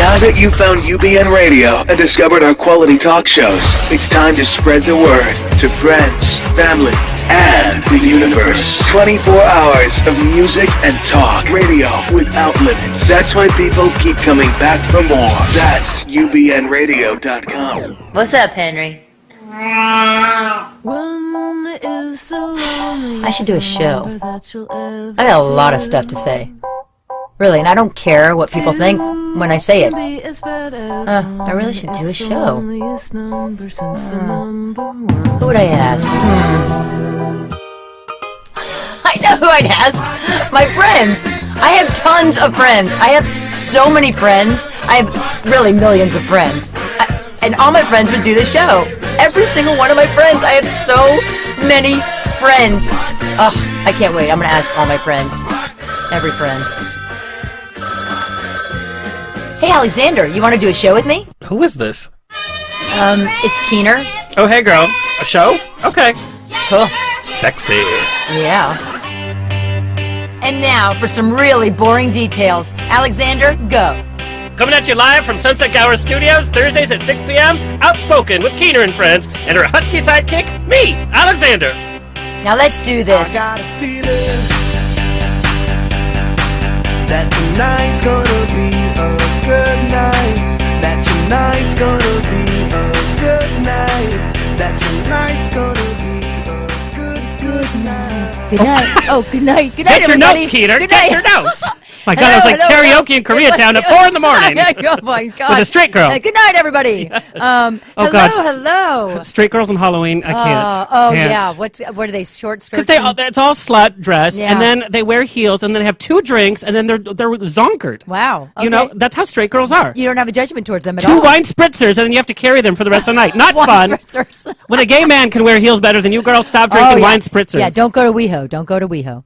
Now that you've found UBN Radio and discovered our quality talk shows, it's time to spread the word to friends, family, and the universe. 24 hours of music and talk radio without limits. That's why people keep coming back for more. That's ubnradio.com. What's up, Henry? I should do a show. I got a lot of stuff to say. Really, and I don't care what people think when I say it. I really should do a show. Who would I ask? I know who I'd ask. My friends. I have tons of friends. I have so many friends. I have really millions of friends. And all my friends would do the show. Every single one of my friends. I have so many friends. Oh, I can't wait. I'm going to ask all my friends. Every friend. Hey, Alexander, you want to do a show with me? Who is this? It's KNR. Oh, hey, girl. A show? Okay. Cool. Sexy. Yeah. And now for some really boring details. Alexander, go. Coming at you live from Sunset Gower Studios, Thursdays at 6 p.m., Outspoken with KNR and friends, and her husky sidekick, me, Alexander. Now let's do this. I got a feeling that tonight's gonna be a good night. That tonight's gonna be a good night. That tonight's gonna be a good night. Good night. Oh, good night. Good night, Get your everybody. note, KNR. Good Get night. your notes. My God, it was like karaoke in Koreatown at 4 in the morning. Oh, my God. With a straight girl. Good night, everybody. Oh, hello, God. hello. Straight girls on Halloween, I can't. Yeah. What are they, short skirts? Because it's all slut dress, Yeah. and then they wear heels, and then they have 2 drinks, and then they're zonkered. Wow. Okay. You know, that's how straight girls are. You don't have a judgment towards them at 2 all. wine spritzers, and then you have to carry them for the rest of the night. Not Wine fun. spritzers. When a gay man can wear heels better than you girls, stop drinking wine spritzers. Yeah, don't go to WeHo. Don't go to WeHo.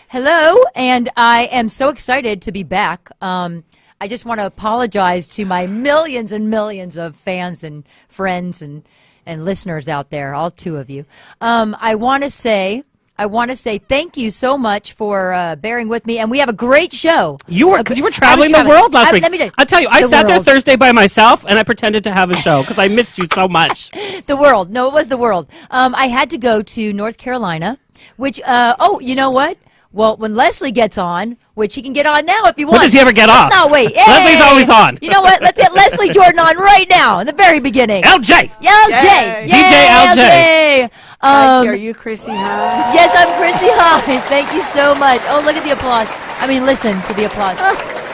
Hello, and I am so excited to be back. I just want to apologize to my millions and millions of fans and friends and listeners out there, all 2 of you. I want to say thank you so much for bearing with me, and we have a great show. You were traveling the world last week. Let me tell you, I'll tell you, I sat there Thursday by myself, and I pretended to have a show because I missed you so much. The world. No, it was the world. I had to go to North Carolina, which, you know what? Well, when Leslie gets on, which he can get on now if you want. When does he ever get off? Let's not wait. Hey! Leslie's always on. You know what? Let's get Leslie Jordan on right now in the very beginning. LJ. LJ. Yay. DJ LJ. Are you Chrissy Hine? Yes, I'm Chrissy Hine. Thank you so much. Oh, look at the applause. I mean, listen to the applause.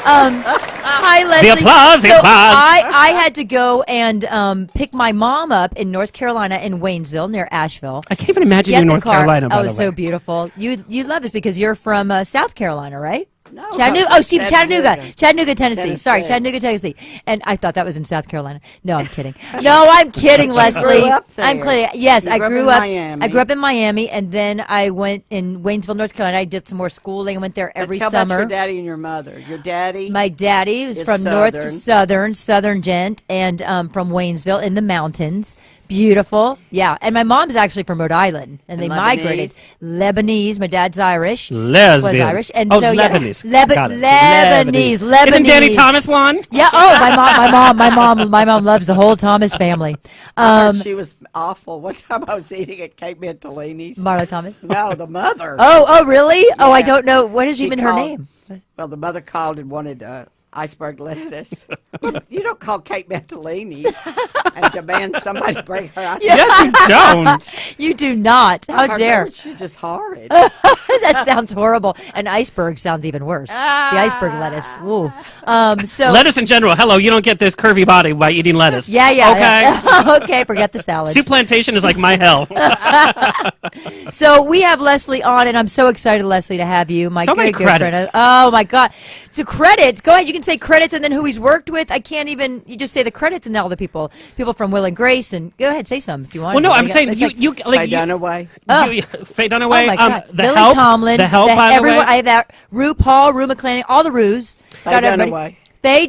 Hi, Leslie. The applause. So I had to go and pick my mom up in North Carolina in Waynesville near Asheville. I can't even imagine you in North Carolina, by the way. So beautiful. You love us because you're from South Carolina, right? No. Chattanooga. Oh, see, Chattanooga, Tennessee. Sorry, Chattanooga, Tennessee. And I thought that was in South Carolina. No, I'm kidding. No, I'm kidding, Leslie. Grew up there. I'm kidding. Yes, You I grew up in Miami. I grew up in Miami, and then I went in Waynesville, North Carolina. I did some more schooling. I went there every Tell summer. about your daddy and your mother. Your daddy. My daddy was from north to southern gent, and from Waynesville in the mountains. Beautiful, yeah. And my mom's actually from Rhode Island, and they migrated. Lebanese. My dad's Irish. Lesbian. Was Irish, and oh, so Lebanese. Lebanese. Isn't Danny Thomas one? Yeah. Oh, my mom loves the whole Thomas family. I heard she was awful. One time I was eating at Kate Mantelini's. Marlo Thomas. No, the mother. Oh, really? Yeah. Oh, I don't know. What is She even called, her name? Well, the mother called and wanted iceberg lettuce. You don't call Kate Mantelini's and demand somebody bring her iceberg. Yes, you don't. You do not. How dare? She's just horrid. That sounds horrible. An iceberg sounds even worse. The iceberg lettuce. Ooh. So lettuce in general. Hello, you don't get this curvy body by eating lettuce. Yeah. Okay. Yeah. Okay, forget the salad. Soup plantation is like my hell. So we have Leslie on, and I'm so excited, Leslie, to have you. My so many good friend. credits. Oh my God. So credits. Go ahead. You can say credits and then who he's worked with. I can't even. You just say the credits and all the people from Will and Grace. And go ahead, say some if you want. Well, no, I'm saying you Faye Dunaway. Faye Dunaway. Oh my God. The Lily Help. Tomlin. The Help. By the way. I have that. Rue Paul, Rue McClanahan, all the Rues. Faye Dunaway. Faye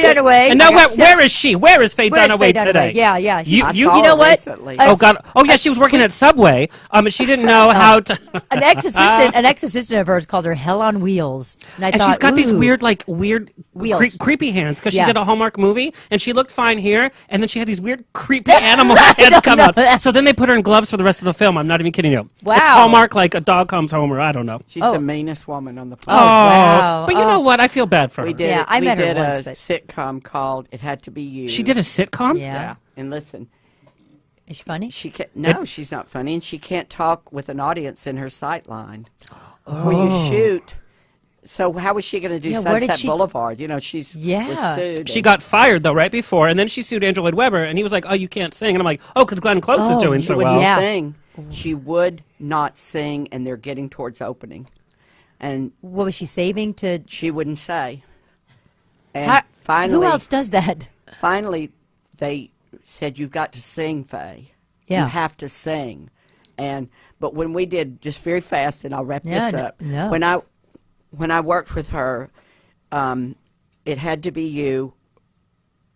Dunaway. And now where is she? Where is Faye Where's Dunaway Faye Dunaway? today? Yeah, yeah. You saw know her what? recently. Oh God! Oh yeah, she was working at Subway. And she didn't know how to. An ex-assistant of hers called her Hell on Wheels, and I And thought, she's got these ooh. weird Wheels. creepy hands because she Yeah. did a Hallmark movie and she looked fine here, and then she had these weird creepy animal hands come out. So then they put her in gloves for the rest of the film. I'm not even kidding you. Wow. It's Hallmark like a dog comes home, or I don't know. She's the meanest woman on the Oh, planet. wow. But you know what? I feel bad for her. We did. Yeah, I we met her did once, a but- sitcom called "It Had to Be You." She did a sitcom. Yeah. Yeah, and listen, Is she funny? she can't. No, she's not funny, and she can't talk with an audience in her sight line. Where you shoot. So how was she going to do Yeah, where did Sunset she- Boulevard? You know, was Yeah. sued. She and- got fired though right before, and then she sued Andrew Lloyd Webber, and he was like, "Oh, you can't sing," and I'm like, "Oh, because Glenn Close is Oh, doing She so wouldn't well." Yeah. sing. She would not sing, and they're getting towards opening, and What was she saving to? she wouldn't say. And How, finally, who else does that? finally, they said, "You've got to sing, Faye. Yeah. You have to sing." But when we did, just very fast, and I'll wrap Yeah, this up. no. When I worked with her, It Had to Be You.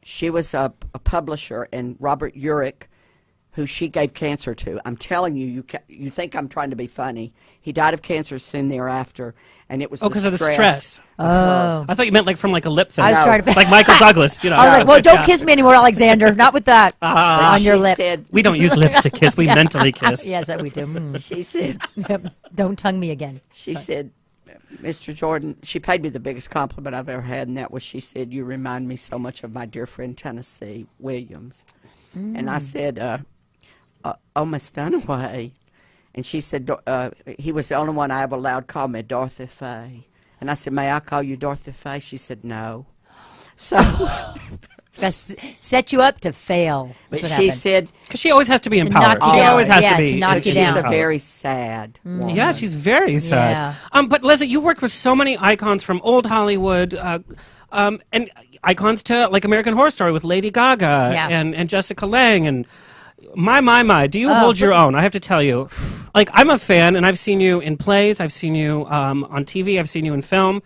She was a publisher, and Robert Urich, who she gave cancer to. I'm telling you, you think I'm trying to be funny. He died of cancer soon thereafter, and it was because of the stress. Oh. I thought you meant like from like a lip thing. I was No. trying to. Like Michael Douglas. You know. I was like, well, don't Yeah. kiss me anymore, Alexander. Not with that on your She lip. said, We don't use lips to kiss. We mentally kiss. Yes, that we do. she said, Don't tongue me again. she said, Mr. Jordan, she paid me the biggest compliment I've ever had, and that was, she said, "You remind me so much of my dear friend Tennessee Williams." And I said, "Oh, Miss Dunaway." And she said, he was the only one I ever allowed call me Dorothy Faye. And I said, "May I call you Dorothy Faye?" She said, "No." So, That's set you up to fail. but That's what she happened. said, Because she always has to be knock empowered. you She down. always has Yeah, to be. to knock you she's down. a very sad woman. Yeah, she's very sad. Yeah. But Leslie, you worked with so many icons from old Hollywood, and icons to like American Horror Story with Lady Gaga Yeah. and Jessica Lange and my. Do you hold your own? I have to tell you, like I'm a fan, and I've seen you in plays, I've seen you on TV, I've seen you in film.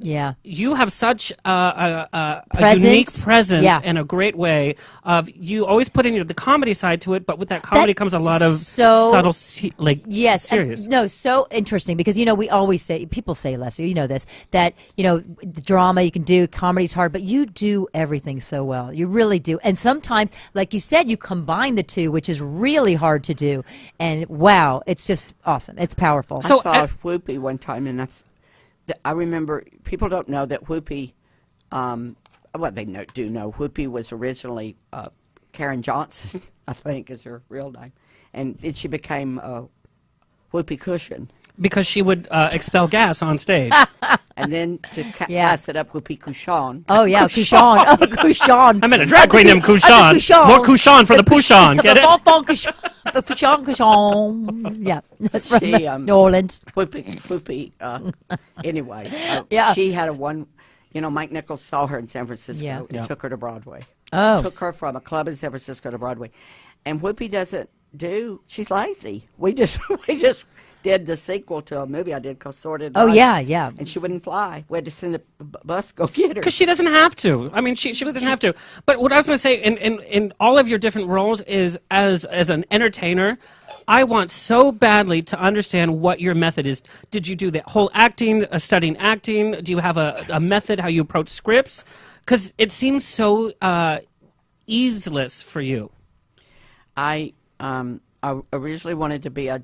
Yeah. You have such a Presence. unique presence Yeah. and a great way of you always put in the comedy side to it, but with that comedy comes a lot of so- subtle, Yes. serious. No, so interesting because, we always say, people say, Leslie, you know this, that, the drama you can do, comedy's hard, but you do everything so well. You really do. And sometimes, like you said, you combine the two, which is really hard to do. And wow, it's just awesome. It's powerful. So, I saw Whoopi one time, and I remember, people don't know that Whoopi, they do know, Whoopi was originally Karen Johnson, I think is her real name, and then she became Whoopi Cushion. Because she would expel gas on stage. And then to Yeah. class it up, Whoopi Cushion. Oh, yeah, Couchon. Oh, Couchon. I meant a drag queen named Couchon. More Couchon for the Pouchon. Get it? The Couchon. Yeah, that's from She, New Orleans. Whoopi, anyway, Yeah. she had Mike Nichols saw her in San Francisco Yeah. and Yeah. took her to Broadway. Oh. Took her from a club in San Francisco to Broadway. And Whoopi doesn't she's lazy. We just did the sequel to a movie I did called Sorted Oh, Life. yeah. And she wouldn't fly. We had to send a bus go get her. Because she doesn't have to. I mean, she doesn't have to. But what I was going to say, in all of your different roles, is as an entertainer, I want so badly to understand what your method is. Did you do the whole acting, studying acting? Do you have a method how you approach scripts? Because it seems so easeless for you. I originally wanted to be a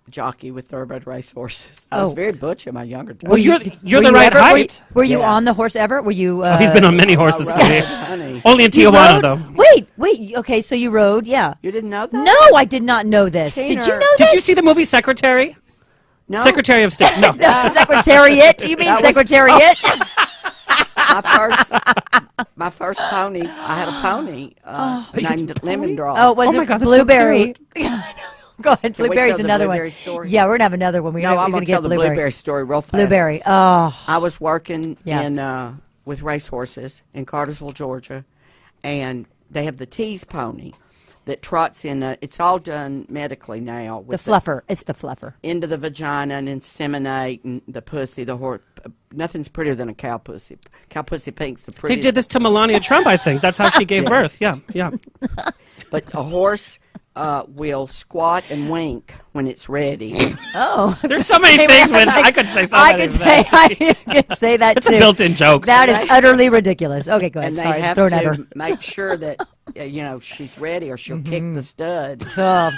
jockey with thoroughbred racehorses. I was Oh. very butch in my younger days. Well, you're Were the you right ever- height. Were you Yeah. on the horse ever? Were you? Oh, he's been on many horses I for me. rode, honey. Only in You Tijuana, rode? though. Wait. Okay, so you rode? Yeah. You didn't know that? No, I did not know this. Did you KNR. know this? Did you see the movie Secretary? No. Secretary of State. No. Secretariat? You mean That was- Secretariat? My first pony, I had a pony named Lemon Drop. Oh, was Oh my it God, that's so Blueberry? Go ahead. Can we Blueberry's tell the another Blueberry one. story? Yeah, we're gonna have another one. We're No, gonna, I'm he's going to get tell the Blueberry story real fast. Blueberry. Oh, I was working Yeah. in with racehorses in Cartersville, Georgia, and they have the tease pony. that trots in. It's all done medically now. The With fluffer. It's the fluffer. into the vagina and inseminate and the pussy, the horse. Nothing's prettier than a cow pussy. Cow pussy pink's the They prettiest. did this to Melania Trump, I think. That's how she gave birth. Yeah, yeah. But a horse will squat and wink when it's ready. Oh. There's so many things with I could say so I many could of say, that. I could say that It's too. a built-in joke. That is utterly ridiculous. Okay, go ahead. And they Sorry, just have throwing at her. to make sure that she's ready, or she'll kick the stud. Oh,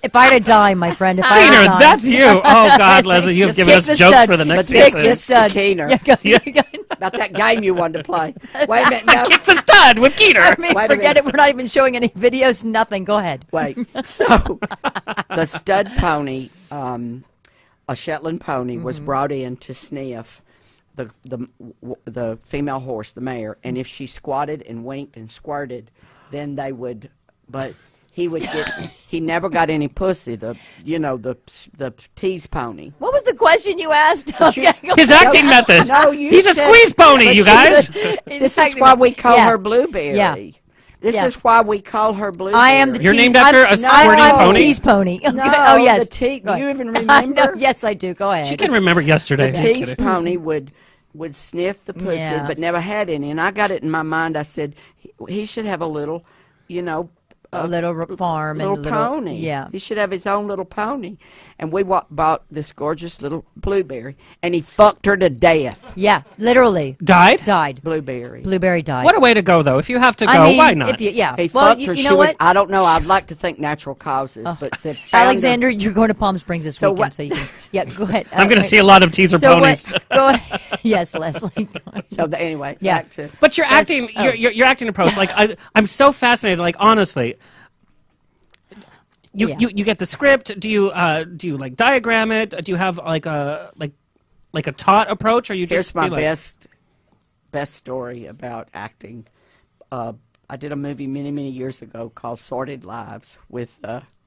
if I had a dime, my friend, if I had a Keener, dime. that's you. Oh, God, Leslie, you've Just given kick us the jokes stud. for the next But this season. gets to Keener. Yeah, go. About that game you wanted to play. Wait a minute, no. Kick the stud with Keener. I mean, Wait a forget minute. it. We're not even showing any videos, nothing. Go ahead. Wait. So the stud pony, a Shetland pony, was brought in to sniff the female horse, the mare, and if she squatted and winked and squirted, then they would. But he would get. He never got any pussy. The tease pony. What was the question you asked? you- Okay, go His ahead. acting method. No, you He's a said- squeeze pony, but you you guys. This is why we call Yeah. her Blueberry. Yeah. This Yeah. is why we call her Blueberry. I am the You're tease- named after I'm- a squirting I'm pony? the tease pony. Okay. No, Oh yes. the Go ahead. you even I know. remember? Yes, I do. Go ahead. She can remember yesterday. The I'm tease kidding. pony would sniff the pussy, Yeah. but never had any. And I got it in my mind. I said he should have a little, a little farm little and a little pony. Yeah. He should have his own little pony. And we bought this gorgeous little Blueberry, and he fucked her to death. Yeah. Literally Died? died. Blueberry. Blueberry died. What a way to go, though. If you have to go, I mean, why not? If you, yeah. He well, fucked you, her. you She know would, what? I don't know. I'd like to think natural causes, but they found her- Alexander, you're going to Palm Springs this So weekend, what- so you can. Yeah, go ahead. I'm going to see a lot of teaser so ponies. What, go ahead. Yes, Leslie. So anyway, Yeah. back to But your acting, your acting approach, like I'm so fascinated. Like honestly, you, Yeah. you get the script. Do you like diagram it? Do you have like a taught approach, or you Here's just my be like, best story about acting. I did a movie many years ago called Sordid Lives with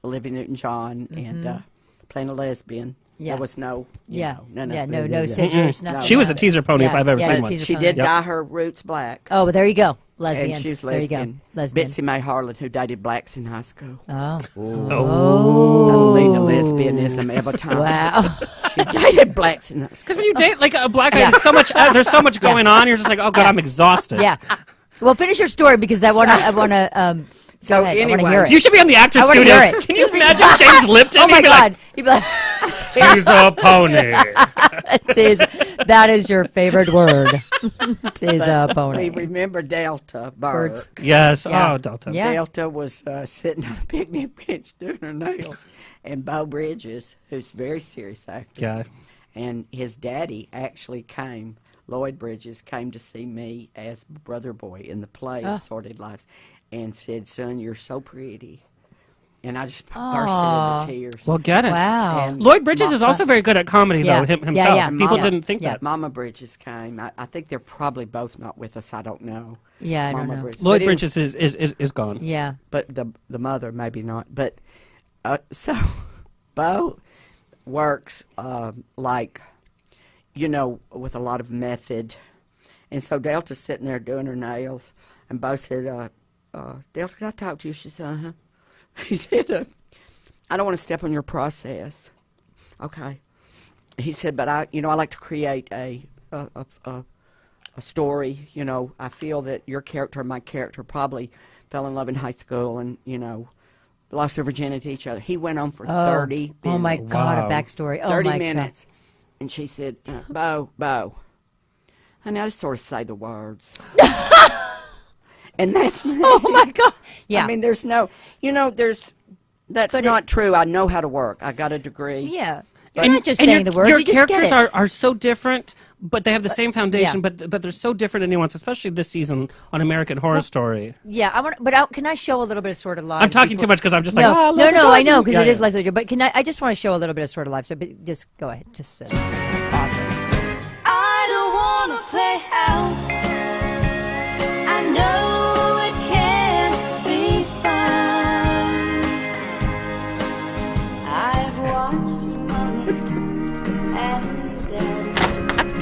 Olivia Newton-John and playing a lesbian. Yeah. There was no, Yeah. no, No scissors. nothing. She was a about it. teaser pony if Yeah, I've ever yeah, seen she's one. teaser She pony. did Yep. dye her roots black. Oh, but there you go. Lesbian. And she's There you lesbian. go. Lesbian. Betsy Mae Harlan, who dated blacks in high school. Oh. That'll lead to lesbianism every time. Wow. She dated blacks in high school. Because when you date like a black guy, Yeah. there's so much. There's so much going on. You're just like, oh god, I'm exhausted. Yeah. Well, finish your story because I want to. So go ahead. I want to anyway, hear it. You should be on the actor's I want to studio. hear it. Can you imagine James Lipton? Oh my He'd be like, God. He'd be like, he's a pony. that is your favorite word. Tis a we pony. remember Delta Burke. Birds. Yes. Yeah. Oh, Delta. Yeah. Delta was sitting on a picnic bench doing her nails, and Bo Bridges, who's a very serious actor, Yeah. and his daddy actually came. Lloyd Bridges came to see me as Brother Boy in the play of Sordid Lives, and said, "Son, you're so pretty," and I just bursted into tears. Well, get it. Wow. And Lloyd Bridges is also very good at comedy, Yeah. though, Yeah, himself. yeah. People Yeah. didn't think Yeah. that. Mama Bridges came. I think they're probably both not with us. I don't know. Yeah, I don't Mama know. Bridges. Lloyd But Bridges is gone. Yeah. but the mother maybe not. But so Bo works like with a lot of method, and so Delta's sitting there doing her nails, and Bo said, "Delta, can I talk to you?" She said, "Uh-huh." He said, "I don't want to step on your process." Okay. He said, "But I like to create a story. I feel that your character and my character probably fell in love in high school and, lost their virginity to each other." He went on for 30 minutes. Oh my God, Wow. a backstory. Oh 30 my minutes. And she said, Bo, honey, I just sort of say the words. And that's me. God. Oh my God. Yeah. I mean, there's no, that's But not true. I know how to work. I got a degree. yeah. You're not just saying the words. Your You just get characters it. are so different, but they have the same foundation. yeah. But they're so different in nuance, especially this season on American Horror Story. Yeah, I want, but can I show a little bit of Sort of Lives? I'm talking before- too much because I'm just like, No, oh, no, Leslie I Jordan." know because Yeah, it is yeah. Leslie Jordan. But I just want to show a little bit of Sort of Lives. So just go ahead. Just it's awesome. I don't wanna play house. I know it can't be fun. I've watched and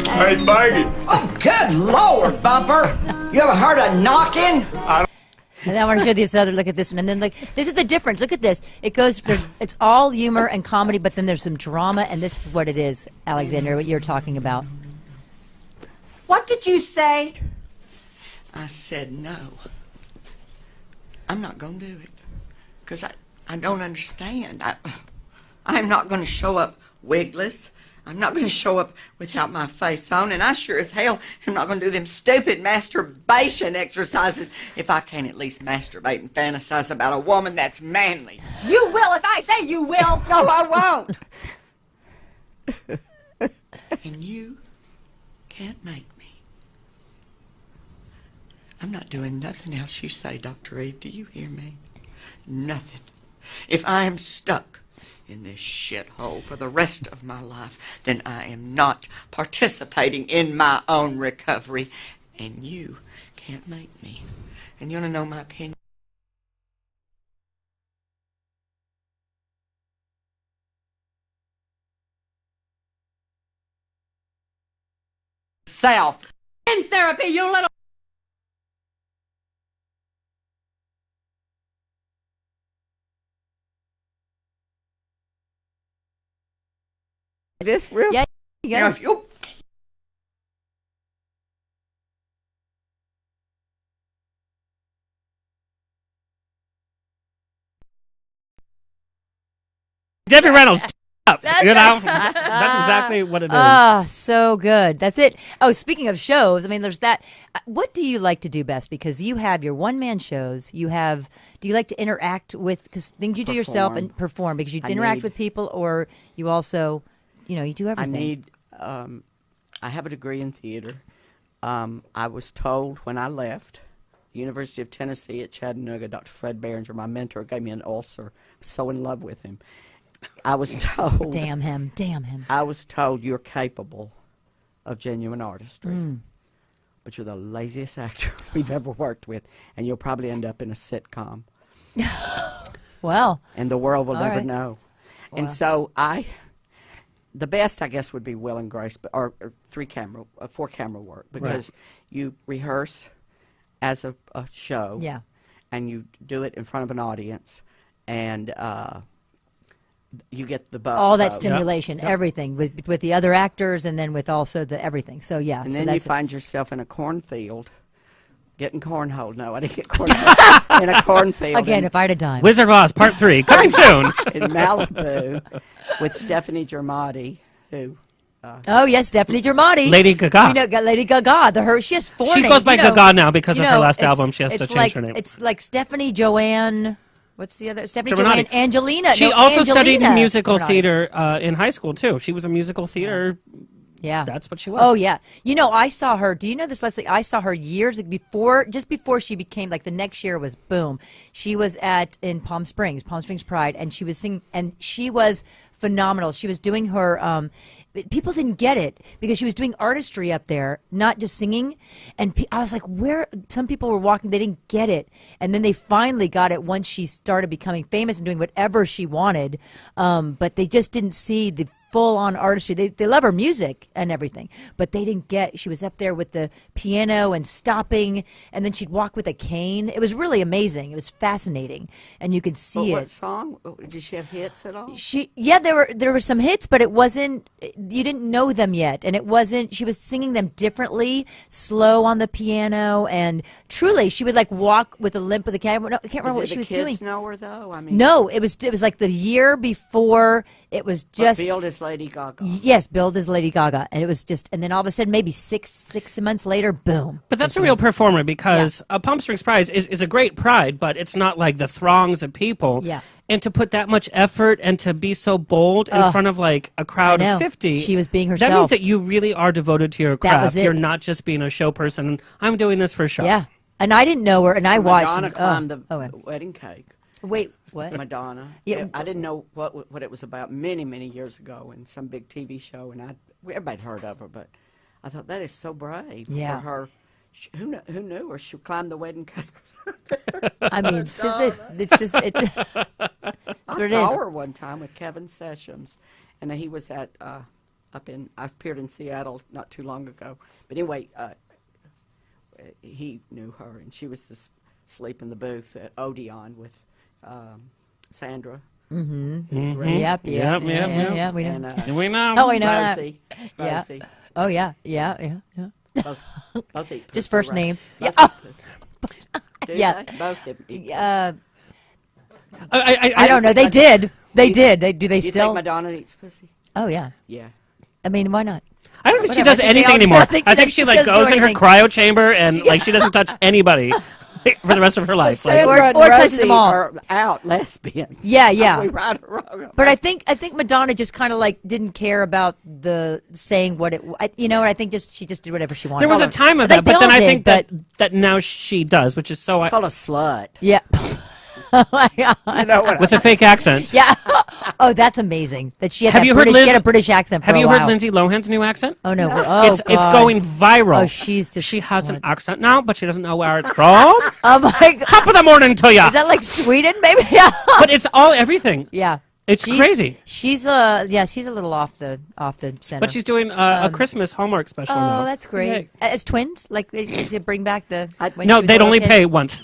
Hey, Maggie. Oh, good Lord, Bumper! You ever heard of knocking? And then I want to show this other. Look at this one, and then this is the difference. Look at this. It goes. It's all humor and comedy, but then there's some drama, and this is what it is, Alexander. What you're talking about. What did you say? I said no. I'm not going to do it because I don't understand. I'm not going to show up wigless. I'm not going to show up without my face on, and I sure as hell am not going to do them stupid masturbation exercises if I can't at least masturbate and fantasize about a woman that's manly. You will if I say you will. No, I won't. And you can't make me. I'm not doing nothing else you say, Dr. Eve. Do you hear me? Nothing. If I am stuck in this shithole for the rest of my life, then I am not participating in my own recovery. And you can't make me. And you want to know my opinion? South. In therapy, you little... This real. Yeah, you You know, got if it. you Debbie Reynolds. Up, That's you know, right. that's exactly what it is. Ah, so good. That's it. Oh, speaking of shows, I mean, there's that. What do you like to do best? Because you have your one-man shows. You have. Do you like to interact with because things you do yourself and perform? Because you interact with people, or you also, you do everything. I have a degree in theater. I was told when I left the University of Tennessee at Chattanooga, Dr. Fred Behringer, my mentor, gave me an ulcer. I was so in love with him. I was told. Damn him. Damn him. I was told you're capable of genuine artistry, but you're the laziest actor we've ever worked with, and you'll probably end up in a sitcom, Well, and the world will All never right. know. And so the best, I guess, would be Will and Grace, or four camera work, because you rehearse as a show, yeah. and you do it in front of an audience, and you get the buzz. All that stimulation, everything with the other actors, and then with also the everything. So yeah. And so then that's you find yourself in a cornfield, getting cornholed. No, I didn't get cornholed. In a cornfield. again. If I had a dime. Wizard of Oz Part 3 coming soon. in Malibu with Stephanie Germati, who Oh yes, Stephanie Germati, Lady Gaga. Got Lady Gaga. She has four She names. goes by Gaga now because of her last it's- album. She has to it's change like, her name. It's like Stephanie Joanne. What's the other? Stephanie Germanotti. Joanne Angelina. She no, also Angelina studied musical Germanotti. theater in high school too. She was a musical theater. Yeah, That's what she was. Oh yeah. I saw her. Do you know this, Leslie? I saw her years before, just before she became like the next year was boom. She was in Palm Springs Pride, and she was singing, and she was phenomenal. She was doing her. People didn't get it because she was doing artistry up there, not just singing. And I was like, where? Some people were walking, they didn't get it, and then they finally got it once she started becoming famous and doing whatever she wanted. But they just didn't see the full-on artistry. They love her music and everything, but they didn't get. She was up there with the piano and stopping, and then she'd walk with a cane. It was really amazing. It was fascinating, and you could see what it. song? Did she have hits at all? There were some hits, but it wasn't. You didn't know them yet, and it wasn't. She was singing them differently, slow on the piano, and truly, she would like walk with a limp with a cane. No, I can't remember what Did she the was kids doing. know her though? I mean, No, it was like the year before. It was just billed as Lady Gaga. yes, billed as Lady Gaga, and it was just, and then all of a sudden, maybe six months later, boom. But that's a real performer because Palm Springs Pride is a great pride, but it's not like the throngs of people. Yeah. And to put that much effort and to be so bold in front of like a crowd I know. of 50. She was being That herself. means that you really are devoted to your craft. was it. You're not just being a show person. I'm doing this for show. Yeah, and I didn't know her, and I watched. Madonna climbed the okay. wedding cake. Wait, what? Madonna. Yeah. I didn't know what it was about many years ago in some big TV show, and everybody heard of her, but I thought that is so brave Yeah. for her. Who knew her? She climbed the wedding cake. I mean, it's just it's I saw her one time with Kevin Sessions, and he was at I appeared in Seattle not too long ago. But anyway, he knew her, and she was this sleep in the booth at Odeon with Sandra. Yep. Yeah. We know. And, We know. Oh, we know that. Rosie. Yeah. Rosie. Oh yeah. Both eat Just pussy, first right? names. Both Yeah. eat pussy. Do Yeah. they? Both eat I I don't know. They did. They did. Do they Do you still? think Madonna eats pussy? Oh yeah. Yeah. I mean, why not? I don't think she Whatever. does I think they anything all- anymore. I think I think she she like doesn't goes do in her anything. cryo chamber and like she doesn't touch anybody for the rest of her life. Like, Sandra and or touches Rosie them all. are out lesbians. Yeah. We right or wrong. But I think Madonna just kind of like didn't care about the saying what it. You know, I think she just did whatever she wanted. there was a time of I think that, but they then all I did, think that now she does, which is so It's called a slut. Yeah. Oh my God. You know what? with a fake accent. Yeah. Oh, that's amazing. That she had Have that you heard British, Liz- she had a British accent for Have a you while. heard Lindsay Lohan's new accent? Oh no. Oh, it's God. going viral. Oh, she's just. She has an accent now, but she doesn't know where it's from. Oh my God. Top of the morning to ya. Is that like Sweden? Maybe. Yeah. But it's all everything. Yeah. It's crazy. She's she's a little off the center. But she's doing a Christmas Hallmark special now. Oh, that's great. Yay. As twins, like to bring back the. when No, she was a they'd little only kid? pay once.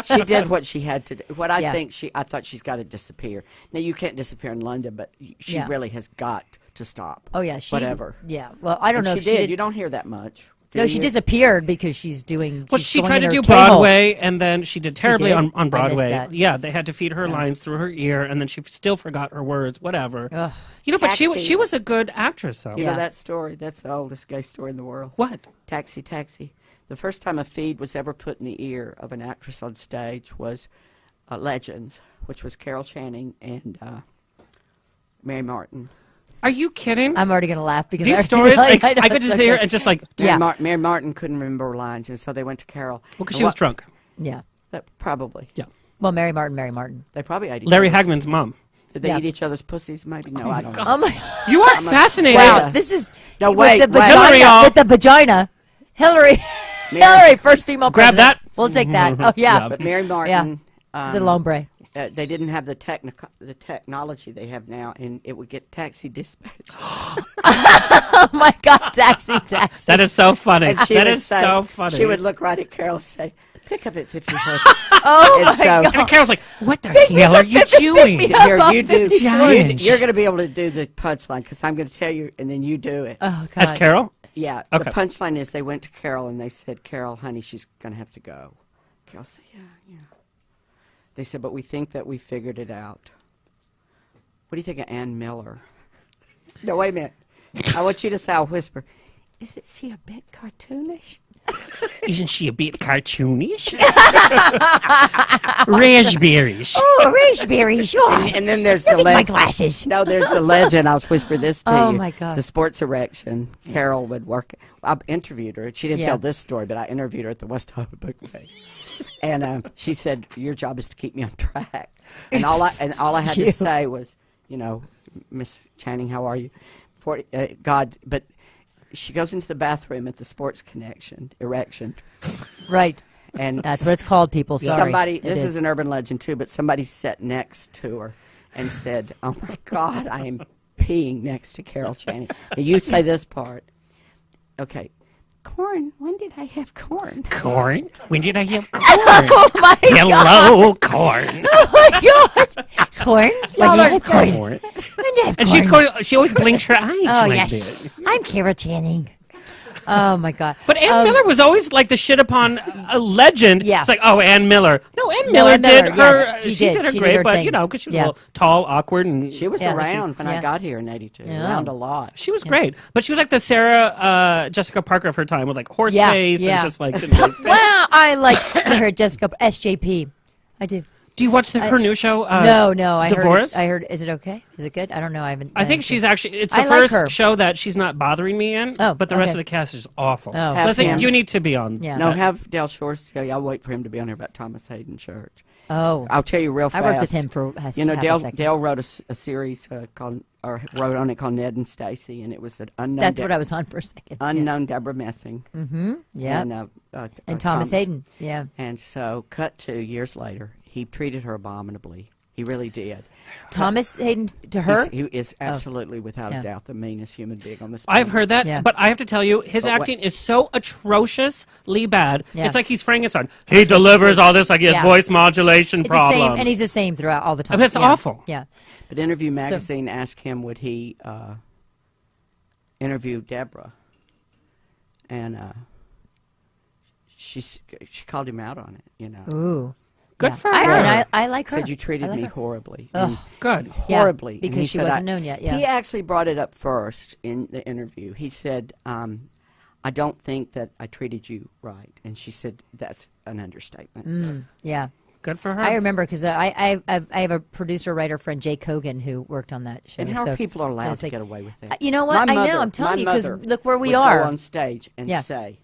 She did what she had to do. What I Yeah. think I thought she's got to disappear. Now you can't disappear in London, but she Yeah. really has got to stop. Oh yeah, she. Whatever. Yeah. Well, I don't And know she if did. she did. You don't hear that much. do No, she you? disappeared because she's doing. Well, she's she going tried in to her do K-hole. Broadway, and then she did terribly did? on I missed Broadway. that. Yeah, they had to feed her lines through her ear, and then she still forgot her words. Whatever. Ugh. You know, but she Taxi. was a good actress, though. You Yeah. know that story? That's the oldest gay story in the world. What? Taxi, taxi. The first time a feed was ever put in the ear of an actress on stage was Legends, which was Carol Channing and Mary Martin. Are you kidding? I'm already gonna laugh because These I stories, like, I know could it's just so sit here good. and just like, Yeah. Mary Martin couldn't remember her lines, and so they went to Carol. well, because And she was what- drunk. Yeah. Probably. Yeah. Well, Mary Martin. They probably ate each Larry other's- Hagman's mom. Did they Yeah. eat each other's pussies? Maybe. No, I don't know. Oh my. You are fascinating. Wow. This is. No, with wait, the wait. vagina, Hillary, y'all. with the vagina. Hillary. Hillary, first female Grab president. that. We'll take that. Oh yeah. But Mary Martin, The ombre. they didn't have the technology they have now, and it would get taxi dispatch. Oh my God. Taxi. That is so funny. And she That would is say- so funny. She would look right at Carol and say, "Pick up at 54." Oh And my so- God. and Carol's like, what the hell are you doing? me Here, up you on do. 54. You're going to be able to do the punchline because I'm going to tell you, and then you do it. Oh God. As Carol? Yeah. Okay. The punchline is they went to Carol and they said, "Carol, honey, she's going to have to go." Carol said, "Yeah." They said, "But we think that we figured it out." What do you think of Ann Miller? No, wait a minute. I want you to say, I'll whisper, "Isn't she a bit cartoonish?" Isn't she a bit cartoonish? Raspberries. Oh, raspberry, sure. And then there's the my legend. glasses. No, there's the legend. I'll whisper this to Oh, you. my God. The sports erection. Carol would work. I interviewed her. She didn't Yeah. tell this story, but I interviewed her at the West Hollywood Book Day. And she said, "Your job is to keep me on track." And all I had You. to say was, "Miss Channing, how are you?" God, but she goes into the bathroom at the Sports Erection, Right. and That's what it's called, people. Sorry. somebody. It This is an urban legend too, but somebody sat next to her and said, "Oh my God, I am peeing next to Carol Channing." Now you say this part. Okay. Corn. When did I have corn? Corn? When did I have corn? Oh my God. Hello, corn. Oh my God. Corn? When you have corn? Corn. When you have And corn? she always blinks her eyes Oh, like yes. that. I'm Carol Channing. Oh my God. But Ann Miller was always like the shit upon a legend. Yeah. It's like, oh, Ann Miller. No, Ann No, Miller Ann did Miller, her. yeah, She she did did. her She did great, her but things. because she was Yeah. a little tall, awkward, and She was Yeah. around when Yeah. I got here in '82. Yeah. Around a lot. she was great. But she was like the Sarah Jessica Parker of her time with like horse Yeah, face yeah. and just like didn't really fit. Well, I like her Jessica SJP. I do. Do you watch her new show? No. I Divorce? heard. I heard. Is it okay? Is it good? I don't know. I haven't. I think she's actually. It's the I like first her. show that she's not bothering me in. Oh, but the rest okay. of the cast is awful. Oh. Have Leslie, him. you need to be on. Yeah. No, have Del Shore tell you. I'll wait for him to be on here about Thomas Hayden Church. Oh. I'll tell you real I fast. worked with him for half a Dale second. wrote a series wrote on it called Ned and Stacy, and it was an unknown. That's what I was on for a second. Unknown Deborah Messing. Yeah. And And Thomas Hayden. Yeah. And so, cut to years later, he treated her abominably. He really did. Thomas Hayden to her? He is absolutely, without Yeah. a doubt, the meanest human being on this I've planet. heard that, Yeah. but I have to tell you, his But what- acting is so atrociously bad. Yeah. It's like he's Frankenstein. He delivers all this like he has Yeah. voice modulation It's the problems. same, and he's the same throughout all the time. But it's Yeah. awful. Yeah. But Interview Magazine asked him would he interview Deborah, and she called him out on it. You know, Ooh. Good Yeah. for I, her. and I like her. said you treated I like me her. horribly. Ugh. Good. Yeah, Horribly. And because he she said, wasn't known yet, yeah. He actually brought it up first in the interview. He said, I don't think that I treated you right. And she said, that's an understatement. Yeah. Good for her. I remember because I have a producer writer friend, Jay Kogan, who worked on that show. And how so people are I allowed was to like, get away with that? You know what? My I know. mother- I'm telling my you because mother look where we would are. Go on stage and Yeah. say,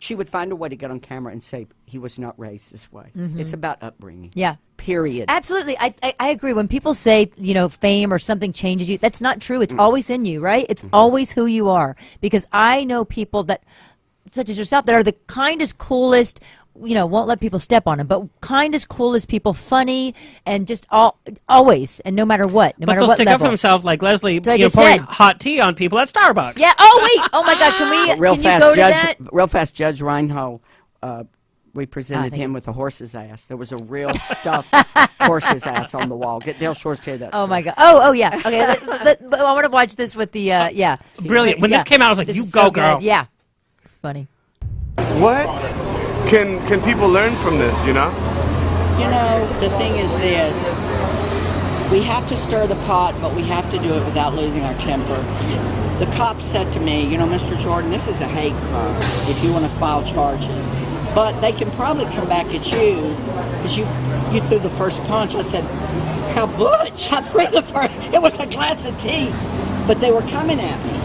she would find a way to get on camera and say, he was not raised this way. It's about upbringing. Yeah. Period. Absolutely. I agree. When people say, fame or something changes you, that's not true. It's always in you, right? It's always who you are. Because I know people that, such as yourself, that are the kindest, coolest, won't let people step on them, but kindest, coolest people, funny, and just always, and no matter what, no but matter they'll what stick level. up for himself like Leslie, So I just pouring said. hot tea on people at Starbucks. Yeah. Oh, wait. Oh, my God. Can we, real can fast, you go to Judge, that? real fast, Judge Reinhold, we presented thank him you. with a horse's ass. There was a real stuffed horse's ass on the wall. Get Dale Shores to tell you that Oh, story. my God. Oh, yeah. Okay. But I want to watch this with the, yeah. Brilliant. When Yeah. this came out, I was like, This you is go, so good. girl. Yeah. It's funny. What can people learn from this, you know? The thing is this. We have to stir the pot, but we have to do it without losing our temper. The cop said to me, Mr. Jordan, this is a hate crime if you want to file charges. But they can probably come back at you because you threw the first punch. I said, how butch? I threw the first. It was a glass of tea. But they were coming at me.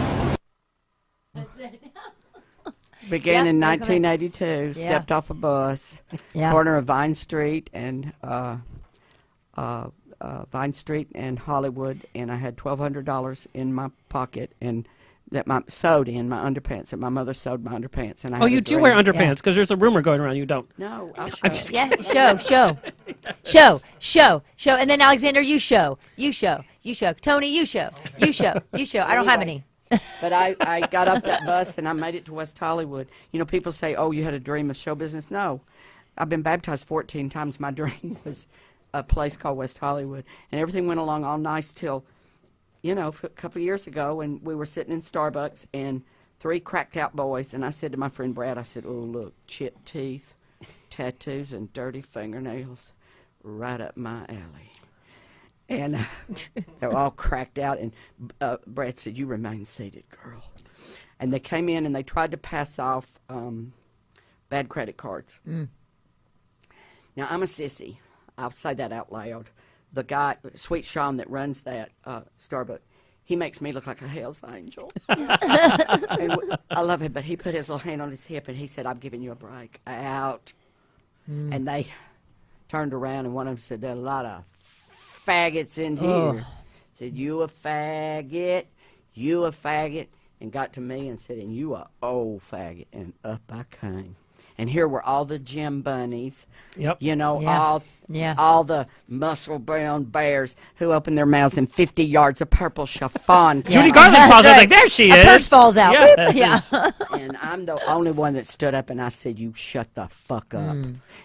Began Yeah, in they're coming- 1982. Yeah. Stepped off a bus, Yeah. corner of Vine Street and Vine Street and Hollywood, and I had $1,200 in my pocket, and that my sewed in my underpants. That my mother sewed my underpants, and I. Oh, had you a do dream. wear underpants because there's a rumor going around you don't. No, I'll show I'm it. just Yeah, show. And then Alexander, you show. Tony, you show. I don't have any. But I got off that bus and I made it to West Hollywood. People say, oh, you had a dream of show business. No. I've been baptized 14 times. My dream was a place called West Hollywood. And everything went along all nice till, a couple of years ago, and we were sitting in Starbucks and 3 cracked out boys. And I said to my friend Brad, I said, oh, look, chipped teeth, tattoos, and dirty fingernails right up my alley. And they were all cracked out, and Brad said, you remain seated, girl. And they came in, and they tried to pass off bad credit cards. Now, I'm a sissy. I'll say that out loud. The guy, Sweet Sean, that runs that Starbucks, he makes me look like a hell's angel. I love him, but he put his little hand on his hip, and he said, I'm giving you a break. Out. And they turned around, and one of them said, there are a lot of faggots in here. Said, you a faggot, and got to me and said, and you a old faggot. And up I came. And here were all the gym bunnies, Yep. all the muscle brown bears who opened their mouths in 50 yards of purple chiffon. Judy Garland falls out like, there she A is. purse falls out. Yes. Yeah. And I'm the only one that stood up, and I said, you shut the fuck up,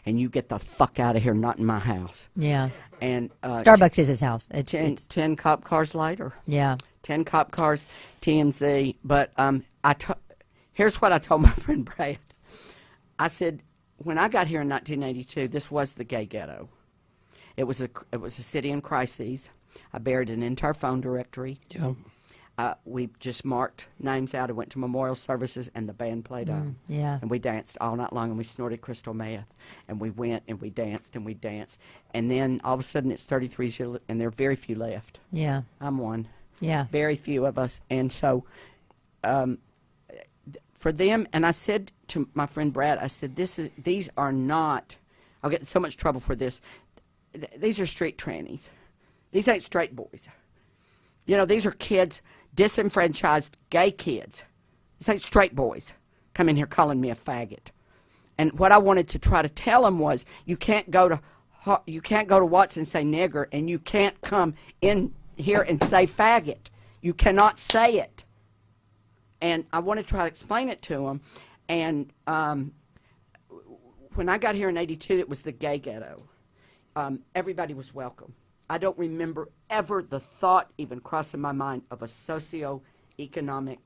and you get the fuck out of here, not in my house. Yeah. And Starbucks is his house. It's 10 cop cars later. yeah. 10 cop cars, TMZ. But here's what I told my friend Brad. I said, when I got here in 1982, this was the gay ghetto. It was a city in crises. I buried an entire phone directory. Yeah. We just marked names out and went to memorial services, and the band played on. Yeah. And we danced all night long, and we snorted crystal meth. And we went, and we danced, and we danced. And then all of a sudden it's 33 years, and there are very few left. Yeah. I'm one. Yeah. Very few of us. And so for them, and I said to my friend Brad, I said, these are not, I'll get in so much trouble for this, these are street trannies. These ain't straight boys. These are kids, disenfranchised gay kids. These ain't straight boys come in here calling me a faggot. And what I wanted to try to tell them was, you can't go to you can't go to Watson and say nigger, and you can't come in here and say faggot. You cannot say it. And I want to try to explain it to him. And when I got here in '82, it was the gay ghetto. Everybody was welcome. I don't remember ever the thought even crossing my mind of a socioeconomic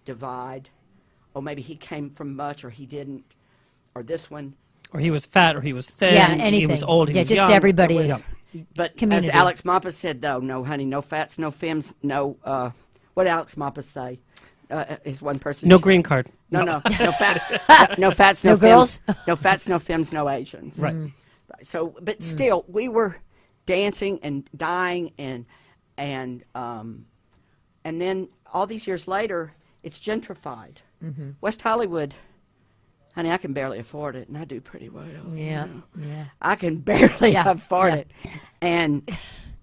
divide. Or maybe he came from much, or he didn't, or this one. Or he was fat, or he was thin. Yeah, anything. He was old, he was just young. everybody is. But Community. as Alex Mappa said, no, honey, no fats, no femmes, no, what did Alex Mappa say? Is one person. No green card. No fat, no fats, no No girls? femmes, no fats, no femmes, no Asians. Right. So, but still, we were dancing and dying, and then all these years later, it's gentrified. West Hollywood, honey, I can barely afford it, and I do pretty well. Yeah, you know. yeah. I can barely Yeah, afford yeah. it, and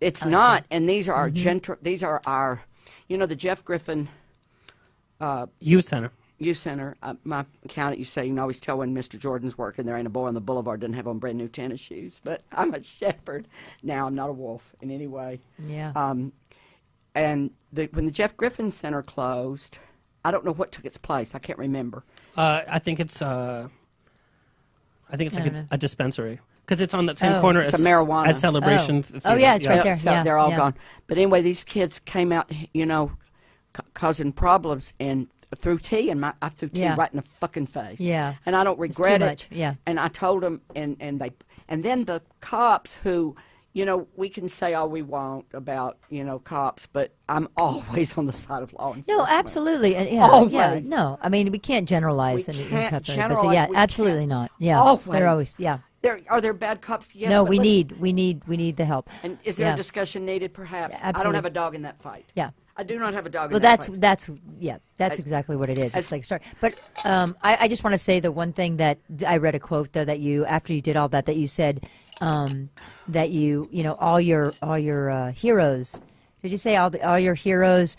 it's not. And these are our these are our, the Jeff Griffin Youth Center. Youth Center. My accountant used to say, you can always tell when Mr. Jordan's working. There ain't a boy on the boulevard doesn't have on brand new tennis shoes. But I'm a shepherd now. I'm not a wolf in any way. Yeah. And when the Jeff Griffin Center closed, I don't know what took its place. I can't remember. I think it's like don't know. a dispensary. Because it's on that same corner It's as a marijuana. at Celebration. Oh, yeah, it's right Yep, there. so Yeah, they're all yeah. gone. But anyway, these kids came out, causing problems and threw tea, and I threw tea Yeah. right in the fucking face. Yeah. And I don't It's regret too it. much, yeah. And I told them, and then the cops who, we can say all we want about, cops, but I'm always on the side of law enforcement. No, absolutely. And yeah, Always. yeah, no. I mean, we can't generalize We in can't company, but generalize, yeah, we absolutely can't. not. Yeah. Always. They're always, yeah. Are there bad cops? Yes. No, but we listen, need the help. And is there Yeah. a discussion needed? Perhaps. Yeah, I don't absolutely. have a dog in that fight. Yeah. I do not have a dog Well, in that fight. that's exactly what it is. It's like start. But I just want to say the one thing that I read a quote though that you after you did all that you said that all your heroes. Did you say all your heroes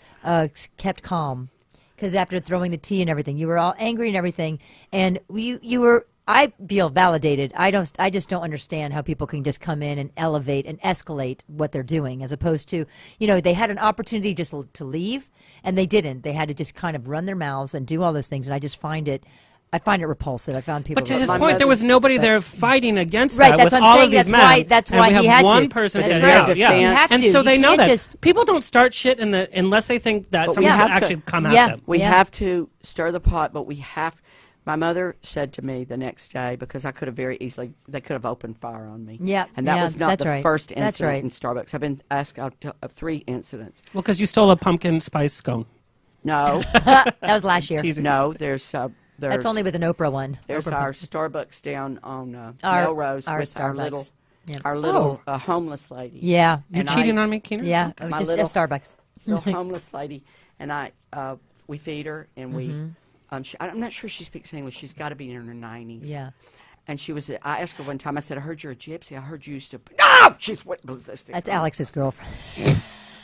kept calm? Because after throwing the tea and everything, you were all angry and everything, and you were. I feel validated. I just don't understand how people can just come in and elevate and escalate what they're doing, as opposed to, they had an opportunity just to leave, and they didn't. They had to just kind of run their mouths and do all those things, and I just find it repulsive. I found people. But to his My point, there mother- was nobody there fighting against Right, that that's with what I'm all saying. of these That's men. why- that's and why we he have had one to. person That's standing right. out. Yeah. You have and to. so You they know can't that just- people don't start shit unless they think that But something we will have actually to- come at Yeah. them. We have to stir the pot, but we have. My mother said to me the next day, because I could have they could have opened fire on me. Yeah, And that yeah, was not that's the right. first That's incident right. in Starbucks. I've been asked out of 3 incidents. Well, because you stole a pumpkin spice scone. No, That was last year. Teasing. no, there's That's only with an Oprah one. there's Oprah our puts- Starbucks down on Our- Melrose our with our little, Starbucks. Yeah. homeless lady. Yeah. You're And cheating I- on me, Keener? Yeah. My Just little- at Starbucks. Little homeless lady, and we feed her, and we. Mm-hmm. I'm not sure she speaks English. She's got to be in her 90s. Yeah. And I asked her one time, I said, I heard you're a gypsy. I heard you used to. No! She's what was this thing? That's Alex's girlfriend.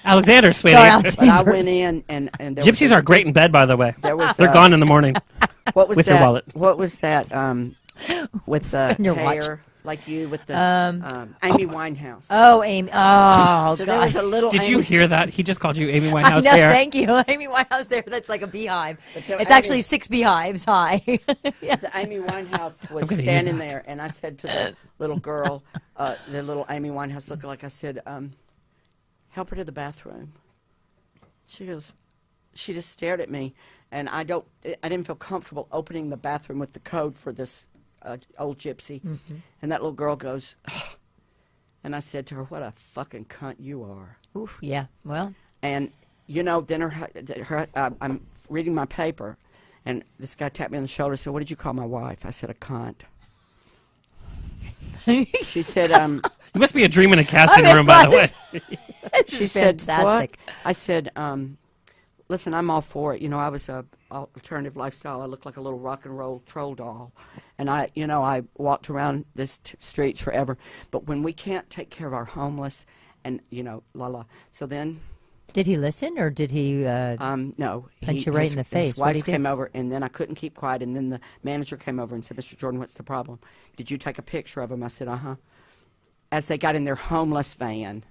Alexander, sweetie. Sorry, Alex. But I went in, and there Gypsies was are great in bed, by the way. There was, They're gone in the morning. What was with that? your wallet. What was that? With the Your hair, watch. like you, with the Amy Winehouse. Oh, Amy. Oh, so God. there was a little. Did you Amy, hear that? He just called you Amy I Winehouse know, hair. thank you. Amy Winehouse there. That's like a beehive. there- It's Amy- actually 6 beehives high. Yeah. The Amy Winehouse was gonna use standing that. there, and I said to the little girl, the little Amy Winehouse lookalike, I said, "Help her to the bathroom." She goes. She just stared at me, and I didn't feel comfortable opening the bathroom with the code for this old gypsy. Mm-hmm. And that little girl goes, "Ugh." And I said to her, "What a fucking cunt you are." Oof, yeah. Well, And then I'm reading my paper, and this guy tapped me on the shoulder and said, "What did you call my wife?" I said, "A cunt." She said, You must be a dream in a casting room, by the way. this she is said, fantastic. "What?" I said, "Listen, I'm all for it. I was a alternative lifestyle. I looked like a little rock and roll troll doll, and I walked around this streets forever. But when we can't take care of our homeless, and la la. So then, Did he listen, or did he? no, Punch you right in the face. His What'd wife he do? came over, and then I couldn't keep quiet. And then the manager came over and said, "Mr. Jordan, what's the problem? Did you take a picture of him?" I said, "Uh huh." as they got in their homeless van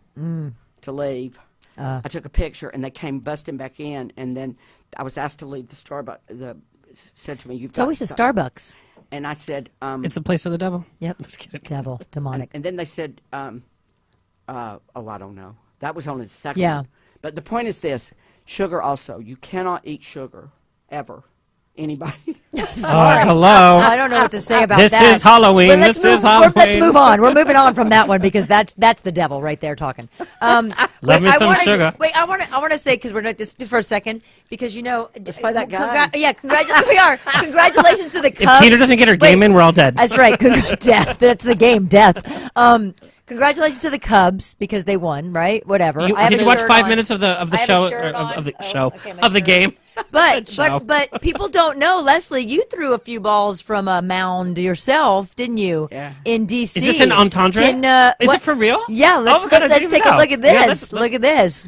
to leave, I took a picture, and they came busting back in, and then I was asked to leave the Starbucks. Said to me, "You've It's always a Starbucks. And I said, It's the place of the devil. Yep. Just kidding. Devil, demonic. and then they said, oh, I don't know. That was only the second Yeah. one. But the point is this, sugar also. You cannot eat sugar, ever. Anybody? Sorry. hello. I don't know what to say about This that. is Halloween. But let's This is Let's Halloween. move on. We're moving on from that one because that's the devil right there talking. Love me some sugar. I want to say, because we're not just for a second, because let's play that guy. Congratulations to the Cubs. If Peter doesn't get her game in, we're all dead. That's right. Death. That's the game. Death. Congratulations to the Cubs because they won. Right. Whatever. I have Did a you watch shirt 5 on. minutes of the I have a show shirt on. of the Oh, show okay, my of the shirt. game? show. But people don't know, Leslie. You threw a few balls from a mound yourself, didn't you? Yeah. In D.C. Is this an entendre? Is it for real? Yeah. Let's Oh my God, I let's didn't take know. a look at Yeah, this. let's- Look at this.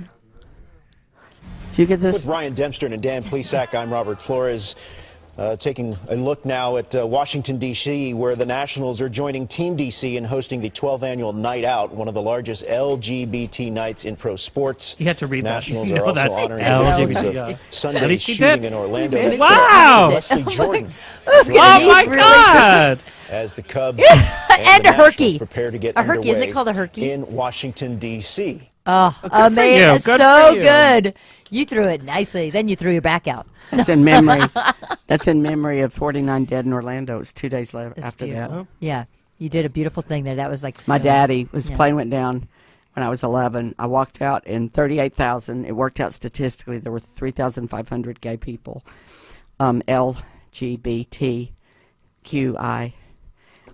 Do you get this? With Ryan Dempster and Dan Plesac, I'm Robert Flores. Taking a look now at Washington, D.C., where the Nationals are joining Team D.C. in hosting the 12th annual Night Out, one of the largest LGBT nights in pro sports. You had to read that. Nationals You are know also that. honoring LGBT. the victims Yeah. of At Sunday's least you shooting did. in Orlando. You missed Let's it. Wow. Leslie Jordan Oh my Really? God! as the Cubs And the a herky. Nationals prepare to get A herky, isn't it underway called a herky? in Washington, D.C. Oh, you. amazing. Good So for you. good. You threw it nicely. Then you threw your back out. That's in memory. That's in memory of 49 dead in Orlando. It was 2 days later It's after beautiful. that. Yeah. You did a beautiful thing there. That was like My daddy, his Yeah. plane went down when I was 11. I walked out and 38,000. It worked out statistically. There were 3,500 gay people. LGBTQI.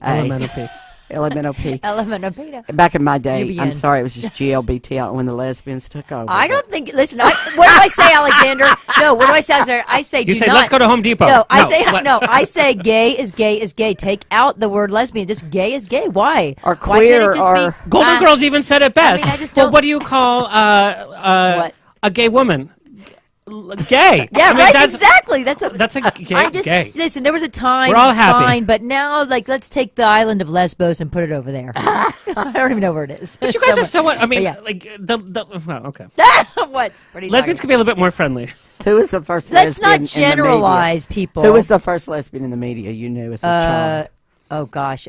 Elemental P. Elemental P. element of beta. Back in my day, UBN. I'm sorry, it was just GLBT out when the lesbians took over. I don't think. Listen, what do I say, Alexander? No, what do I say, Alexander? I say You do say, not. let's go to Home Depot. No, I say let- no. I say gay is gay is gay. Take out the word lesbian. Just gay is gay. Why? Or Why can't queer it just or- be, Golden Girls even said it best. I just Well, don't- what do you call What? a gay woman? Gay. Yeah, I mean, right. That's Exactly. That's a gay. I'm just gay. listen. There was a time. We're all happy. Fine, but now, let's take the island of Lesbos and put it over there. I don't even know where it is. But you guys are so. I mean, yeah. like the. Well, okay. What? What are you Lesbians talking can be a little bit more friendly. Who was the first Let's lesbian not in the media? generalize people. Who was the first lesbian in the media you knew as a child? Oh gosh.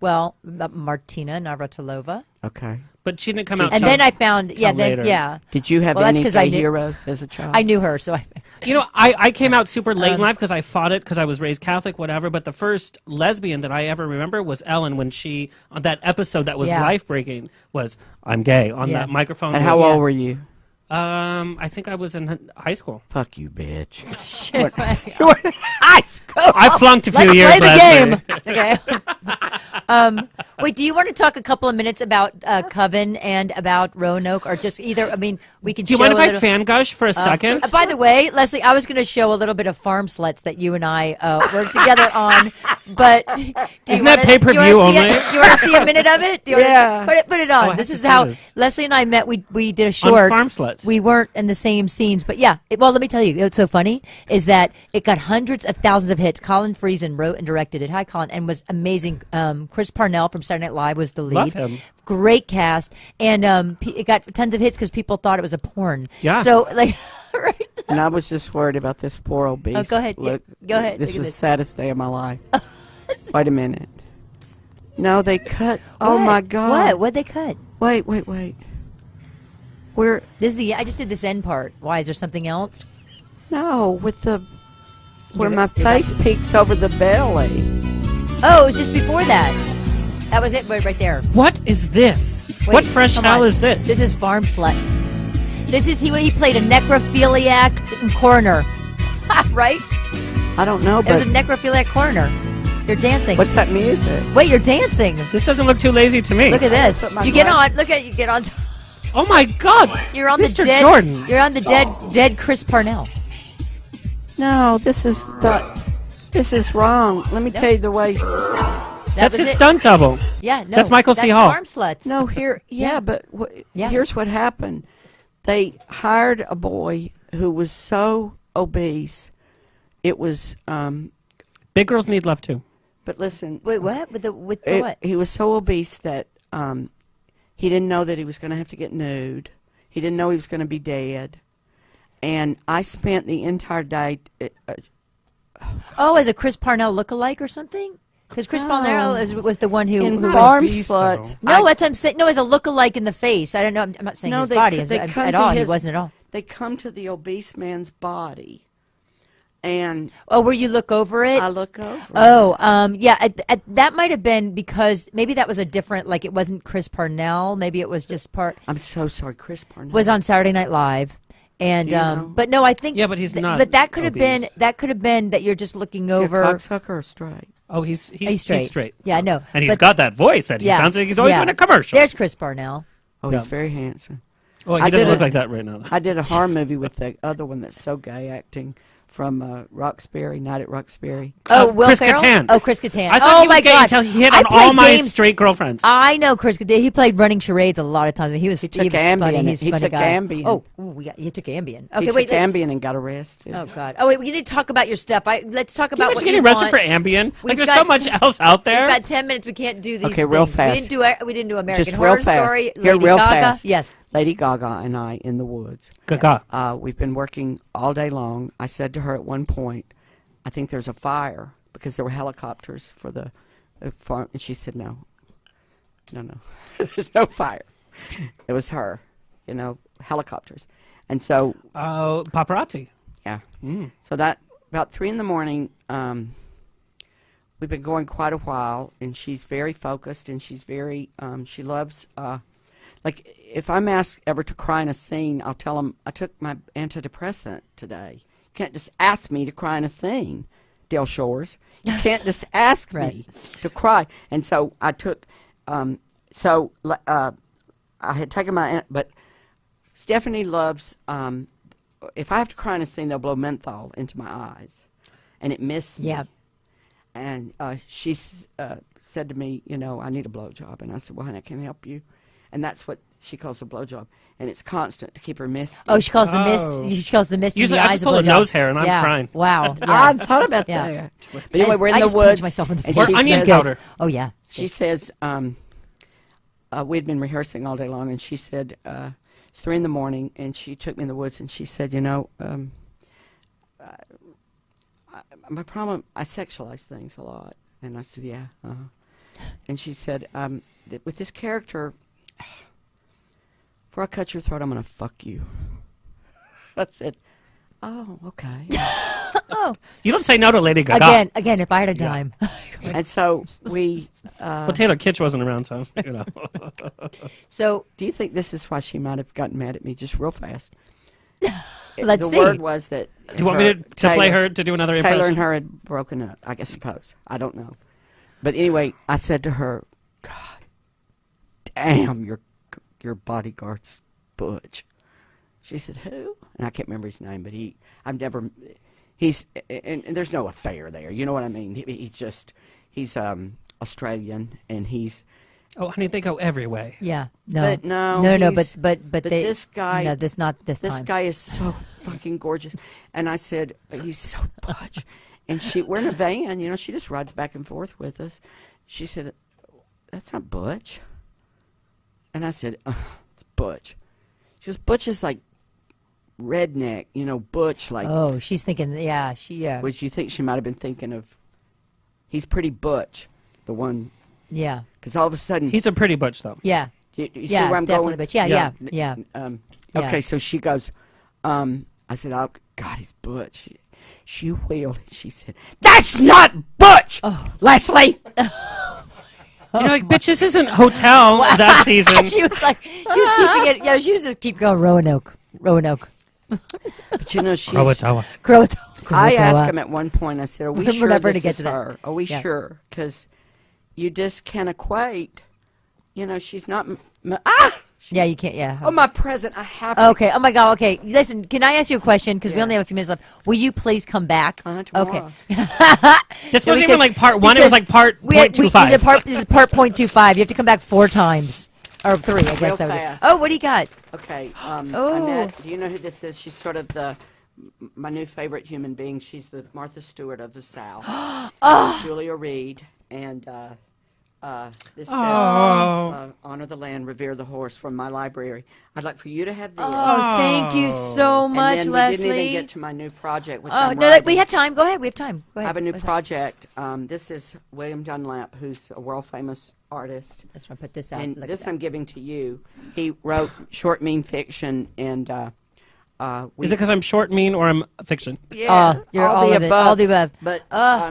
Well, Martina Navratilova. Okay. But she didn't come out. And till- then I found. Yeah. till Then later. yeah. Did you have Well, that's any 'cause I gay knew- heroes as a child? I knew her, so I. You know, I came out super late in life because I fought it because I was raised Catholic, whatever. But the first lesbian that I ever remember was Ellen when she on that episode that was Yeah. life breaking was I'm gay on Yeah. that microphone. And how Yeah. old were you? I think I was in high school. Fuck you, bitch. High school. I flunked a few Let's years. play the Leslie. game. Okay. Wait, do you want to talk a couple of minutes about Coven and about Roanoke, or just either? I mean, we can. Do you show mind if a I little, fan gush for a second? By the way, Leslie, I was going to show a little bit of Farm Sluts that you and I worked together on, but do you Isn't that wanna- pay-per-view do you wanna see only? it? Do you want to see a minute of it? Do you wanna Yeah. see, put it on. I This have is to how see this. Leslie and I met. We did a short Farm Sluts. We weren't in the same scenes, but yeah. Well, let me tell you, what's so funny is that it got hundreds of thousands of hits. Colin Friesen wrote and directed it. Hi, Colin, and was amazing. Chris Parnell from Saturday Night Live was the lead. Love him. Great cast, and it got tons of hits because people thought it was a porn. Yeah. So like, right. And I was just worried about this poor old beast. Oh, go ahead. Yeah, Look, go ahead. This Look at was this. the saddest day of my life. Wait a minute. No, they cut. Oh What? my God. What? What'd they cut? Wait. Where? This is the. I just did this end part. Why? Is there something else? No, with the where You're my gonna- face peeks over the belly. Oh, it was just before that. That was it, right there. What is this? Wait, what fresh come hell on. is this? This is Farm Sluts. This is he played a necrophiliac coroner, right? I don't know, It was but a necrophiliac coroner. You're dancing. what's that music? Wait, you're dancing. This doesn't look too lazy to me. Look at this. put my You get glass- on. Look at you get on. Oh my God! You're on Mr. the dead. Jordan. You're on the dead Chris Parnell. No, this is wrong. Let me tell you the way. That's was his it. stunt double. Yeah, no. That's Michael C. that's Hall. Farm Sluts. No, here, yeah, but Yeah. here's what happened. They hired a boy who was so obese. It was, Big girls need love too. but listen, Wait, what? With the what? he was so obese that he didn't know that he was going to have to get nude. He didn't know he was going to be dead. And I spent the entire day. Oh, as a Chris Parnell lookalike or something? Because Chris Parnell was the one who in was Farm Sluts. No, that's what I'm saying. No, as a lookalike in the face. I don't know. I'm not saying his body at all. He wasn't at all. They come to the obese man's body, and where you look over it? I look over. Oh, yeah. That might have been because maybe that was a different. Like it wasn't Chris Parnell. Maybe it was just part. I'm so sorry, Chris Parnell was on Saturday Night Live. And but no, I think but he's not. But that could have obese. been that you're just looking Is he over. a cocksucker or straight? Oh, he's straight. Yeah, I know. And he's got that voice that he sounds like he's always doing a commercial. There's Chris Parnell. Oh, he's very handsome. Oh, he doesn't look like that right now. I did a horror movie with the other one that's so gay acting from Roxbury, Night at Roxbury. Oh, Will Chris Ferrell? Kattan. Oh, Chris Kattan. I thought oh he my was gay God! until he hit I on all played my games. straight girlfriends. I know Chris Kattan. He played running charades a lot of times. He was took funny. Ambien. He's a He funny took guy. Ambien. Oh, he took Ambien. Okay, He wait. took Ambien and got arrested. Oh God. Oh wait, we need to talk about your stuff. Let's talk Can about you what imagine you getting arrested want. for Ambien? Like, We've there's got so much else out there. We've got 10 minutes. We can't do these Okay, real things. fast. We didn't do American Just Horror real fast. Story. Here, Lady real Gaga. fast. Yes. Lady Gaga and I in the woods. Gaga. We've been working all day long. I said to her at one point, I think there's a fire because there were helicopters for the farm. And she said, no. There's no fire. It was her, helicopters. And so. Paparazzi. Yeah. So that, about 3 in the morning, we've been going quite a while, and she's very focused, and she's very, she loves, like, if I'm asked ever to cry in a scene, I'll tell them, I took my antidepressant today. You can't just ask me to cry in a scene, Del Shores. You can't just ask me to cry. And so I took, I had taken but Stephanie loves, if I have to cry in a scene, they'll blow menthol into my eyes. And it missed me. Yeah. And she said to me, I need a blowjob. And I said, well, honey, I can help you. And that's what she calls a blowjob. And it's constant to keep her misty. Oh, she calls the mist. She calls the mist. Usually in the I eyes just pull of the blowjob. nose hair and I'm crying. Wow. Yeah. I thought about Yeah. that. But anyway, we're in I the just woods. punched myself in the and face. she Or onion says- powder. Oh yeah. She says, we'd been rehearsing all day long, and she said, it's 3 in the morning, and she took me in the woods, and she said, my problem, I sexualize things a lot. And I said, yeah. And she said, with this character, before I cut your throat, I'm going to fuck you. I said, oh, okay. You don't say no to Lady Gaga. Again, if I had a dime. And so we... Well, Taylor Kitsch wasn't around, so, So do you think this is why she might have gotten mad at me just real fast? Let's see. The word was that... Do you want me to play her, to do another impression? Taylor and her had broken up, I suppose. I don't know. But anyway, I said to her, God damn, your bodyguard's Butch. She said, who? And I can't remember his name, but and there's no affair there. You know what I mean? He's Australian, and he's... Oh, honey, they go every way. yeah, no, But no, but they, this guy... No, not this time. This guy is so fucking gorgeous. And I said, he's so Butch. And we're in a van, she just rides back and forth with us. She said, that's not Butch. And I said, it's Butch. She goes, Butch is like redneck, Butch like... Oh, she's thinking, yeah. Which you think she might have been thinking of, he's pretty Butch, the one... Yeah. Because all of a sudden... He's a pretty butch, though. Yeah. You see Yeah, where I'm definitely going? Butch. Yeah. Okay, so she goes, I said, oh, God, he's Butch. She wheeled and she said, that's not Butch, Leslie. Bitch, this isn't Hotel that season. She was keeping it. Yeah, she was just keep going. Roanoke. But she's... Croatoa. I asked him at one point, I said, are we We're sure never this gonna get is to that. her? Are we Yeah. sure? Because you just can't equate. She's not... Yeah, you can't. Yeah. Oh, my present. I have to... Okay. Oh my God. Okay. Listen, can I ask you a question? Because we only have a few minutes left. Will you please come back? Tomorrow. Okay. This wasn't even like part 1. It was like part .25. This is part .25. You have to come back 4 times. Or 3, I guess. Real That would be. fast. Oh, what do you got? Okay. Oh. Annette, do you know who this is? She's sort of my new favorite human being. She's the Martha Stewart of the South. Julia Reed. And This says, honor the land, revere the horse from my library. I'd like for you to have this. Oh, thank you so much, and then Leslie. we didn't even get to my new project, which Oh, I'm no, writing. we have time. Go ahead. We have time. Go ahead. I have a new What's that? project. This is William Dunlap, who's a world-famous artist. Let's try to put this out. And Look this at that. I'm giving to you. He wrote short, mean fiction, and Is it because I'm short, mean, or I'm fiction? yeah, you're all the of it, above. all the above. But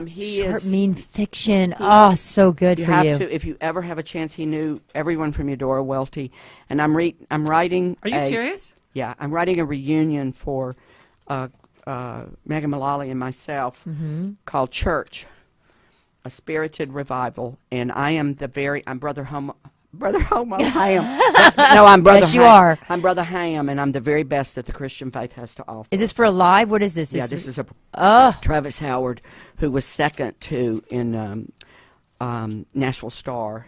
he Short, is. mean fiction. Oh, so good You for have you. to, if you ever have a chance. He knew everyone from Eudora Welty, and I'm writing. Are you serious? Yeah, I'm writing a reunion for Megan Mullally and myself called Church, a spirited revival, and I am I'm Brother Homo. Brother Homo Ham. No, I'm Brother Yes, you Ham. are. I'm Brother Ham, and I'm the very best that the Christian faith has to offer. Is this for a live? What is this? Yeah, this is Oh. Travis Howard, who was second to in Nashville Star.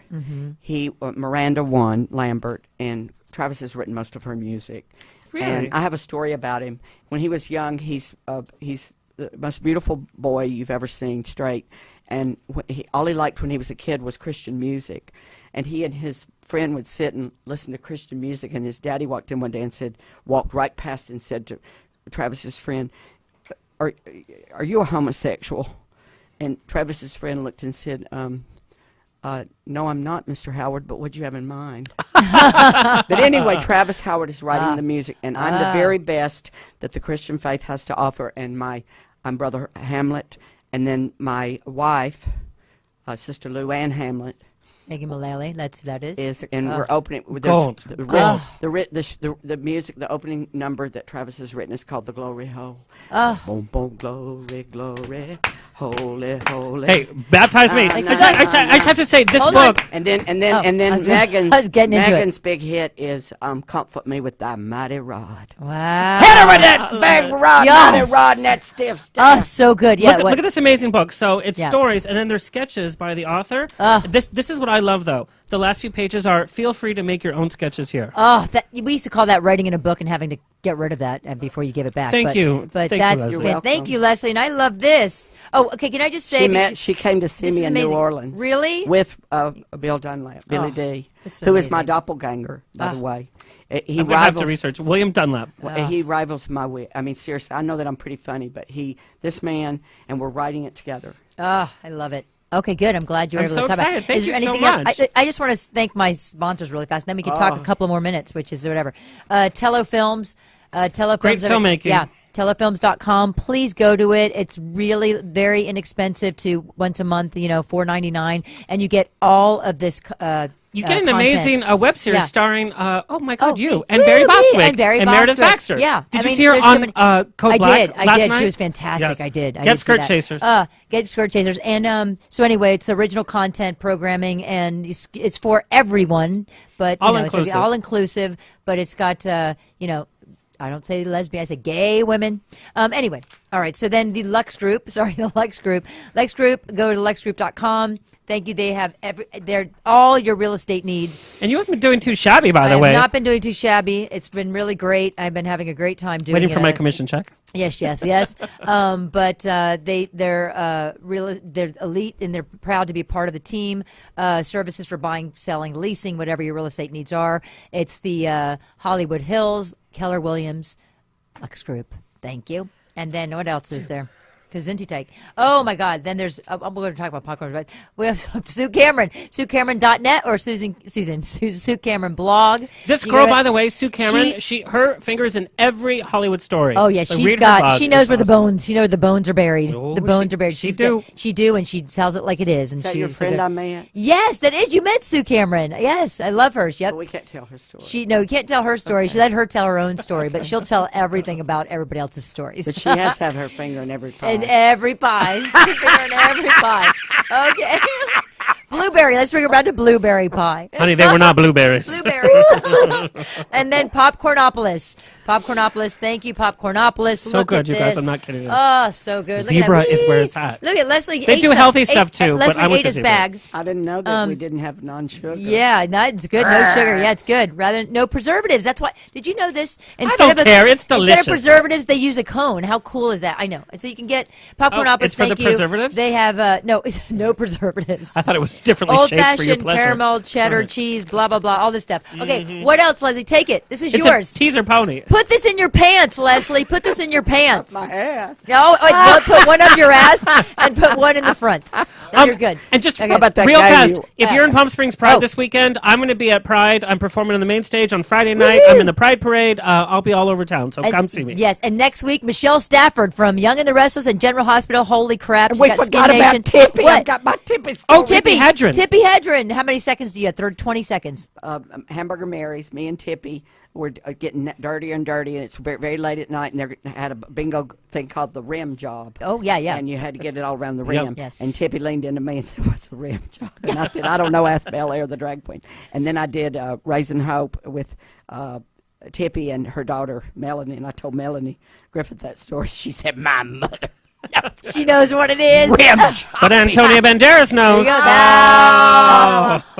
He Miranda won Lambert, and Travis has written most of her music. Really? And I have a story about him. When he was young, he's the most beautiful boy you've ever seen, straight. And all he liked when he was a kid was Christian music. And he and his friend would sit and listen to Christian music. And his daddy walked in one day and walked right past and said to Travis's friend, "Are you a homosexual?" And Travis's friend looked and said, "No, I'm not, Mr. Howard, but what'd you have in mind?" But anyway, Travis Howard is writing the music, and I'm the very best that the Christian faith has to offer. And I'm Brother Hamlet, and then my wife, Sister Lou Ann Hamlet, Megan Mullally, that's who that is. and we're opening with Gold. the music. The opening number that Travis has written is called "The Glory Hole." Boom, boom, glory, glory, holy, holy. Hey, baptize me. I I just have to say, this Hold book. on. And then I was getting into it. Megan's big hit is "Comfort Me with Thy Mighty Rod." Wow. Hit her with that big rod, Yes. mighty rod, and that stiff Oh, staff. so good. Yeah. Look at this amazing book. So it's Yeah. stories, and then there's sketches by the author. This is what I love, though. The last few pages are, feel free to make your own sketches here. Oh, we used to call that writing in a book and having to get rid of that before you give it back. Thank you. But Thank you, that's Leslie. You're good. welcome. Thank you, Leslie. And I love this. Oh, okay. Can I just say She came to see this me is in New amazing. Orleans. Really? With Bill Dunlap, Billy D, this is who is my amazing. doppelganger, by the way. He I'm going to have to rivals. research. William Dunlap. He rivals my wit. I mean, seriously, I know that I'm pretty funny, but this man, and we're writing it together. Oh, I love it. Okay, good. I'm glad you were I'm able so to talk about excited. it. Thank Is there you so anything else? much. I just want to thank my sponsors really fast. And then we can talk a couple more minutes, which is whatever. Tello Films. Tello Great Films. filmmaking. Yeah. Telefilms.com. Please go to it. It's really very inexpensive to once a month, $4.99. And you get all of this You get an content. amazing web series Yeah. starring, oh my God, you, me, and Barry me, Bostwick, and Barry Meredith Bostwick. Baxter. Yeah. Did I you mean, see her there's so on many- Code I Black did. last She night? was fantastic. Yes. I did. I Get did see Skirt that. Chasers. Get Skirt Chasers. And so anyway, it's original content programming, and it's for everyone, but All it's inclusive. all inclusive. But it's got I don't say lesbian, I say gay women. Anyway, all right. So then the Lux Group, the Lux Group. Lux Group, go to luxgroup.com. Thank you. They have they're all your real estate needs. And you haven't been doing too shabby, by I the have way. not been doing too shabby. It's been really great. I've been having a great time doing it. Waiting for my commission check. Yes. But they're elite and they're proud to be part of the team. Services for buying, selling, leasing, whatever your real estate needs are. It's the Hollywood Hills, Keller Williams, Lux Group. Thank you. And then what else is there? Kazinti take. Oh my God! Then there's. I'm going to talk about popcorn, but we have Sue Cameron, SueCameron.net or Sue Cameron blog. This You girl, go- by the way, Sue Cameron, her fingers in every Hollywood story. Oh yeah, So she's read her got. blog. She knows It's where the awesome. bones. She knows where the bones are buried. Oh, the bones she- are buried. she She's do. She do, and she tells it like it is. And Is that she your is so friend good. I met? Yes, that is. You met Sue Cameron. Yes, I love her. Yep. But we can't tell her story. You can't tell her story. She let her tell her own story, but she'll tell everything about everybody else's stories. But she has had her finger in every pie. In every pie. In every pie. Okay. Blueberry. Let's bring it around to blueberry pie. Honey, they were not blueberries. Blueberry. And then Popcornopolis. Popcornopolis. Thank you, Popcornopolis. So Look good, at you guys. this. I'm not kidding. Oh, so good. Zebra Look at that. is where it's at. Look at Leslie. They ate do some- healthy stuff, too, but Leslie I went ate to his Zebra. bag. I didn't know that we didn't have non-sugar. Yeah, no, it's good. No sugar. Yeah, it's good. Rather no preservatives. That's why. Did you know this? don't care. It's delicious. Instead of preservatives, they use a cone. How cool is that? I know. So you can get Popcornopolis. it's for the thank you. preservatives? They have no preservatives. I thought it was differently Old shaped for your fashioned pleasure. caramel, cheddar, Right. cheese, blah blah blah, all this stuff. Okay, what else, Leslie? Take it. This is It's yours. a teaser pony. Put this in your pants, Leslie. Put this in your pants. My ass. No, put one up your ass and put one in the front. Then you're good. And just Okay. How about that real guy fast, you- if you're in Palm Springs Pride Oh. this weekend, I'm going to be at Pride. I'm performing on the main stage on Friday night. I'm in the Pride Parade. I'll be all over town, so And- come see me. Yes, and next week, Michelle Stafford from Young and the Restless and General Hospital. Holy crap. And she's we got forgot Skin about Nation. Tippy. What? I've got my Tippy Oh, story. Tippy Hedren. Tippy Hedren. How many seconds do you have? 20 seconds. Hamburger Mary's, me and Tippy were getting dirtier and dirtier, and it's very, very late at night, and they had a bingo thing called the rim job. Oh, yeah, yeah. And you had to get it all around the Yep. rim. Yes. And Tippy leaned into me and said, "What's a rim job?" And I said, "I don't know, ask Bel Air, the drag queen." And then I did Raising Hope with Tippy and her daughter, Melanie, and I told Melanie Griffith that story. She said, "My mother." She knows what it is. Rim job. But Antonia Banderas There you knows. go.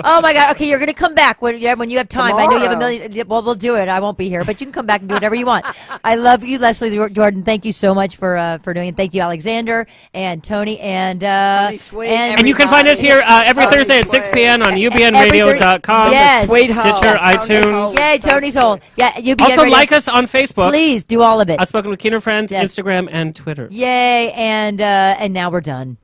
Oh my God. Okay, you're going to come back when you have time. I know you have a Tomorrow. million. Well, we'll do it. I won't be here, but you can come back and do whatever you want. I love you, Leslie Jordan. Thank you so much for doing it. Thank you, Alexander and Tony and Tony Sweet, And you can find us here every Tony Thursday at 6 Sweet. p.m. on ubnradio.com, Yes. Sweet Hole. Stitcher, Tony's iTunes. Hole. Yay, Tony's Hole. Yeah, UBN Also, Radio. like us on Facebook, Please do all of it. Outspoken with Keener Friends, Yes. Instagram, and Twitter. Yay, and now we're done.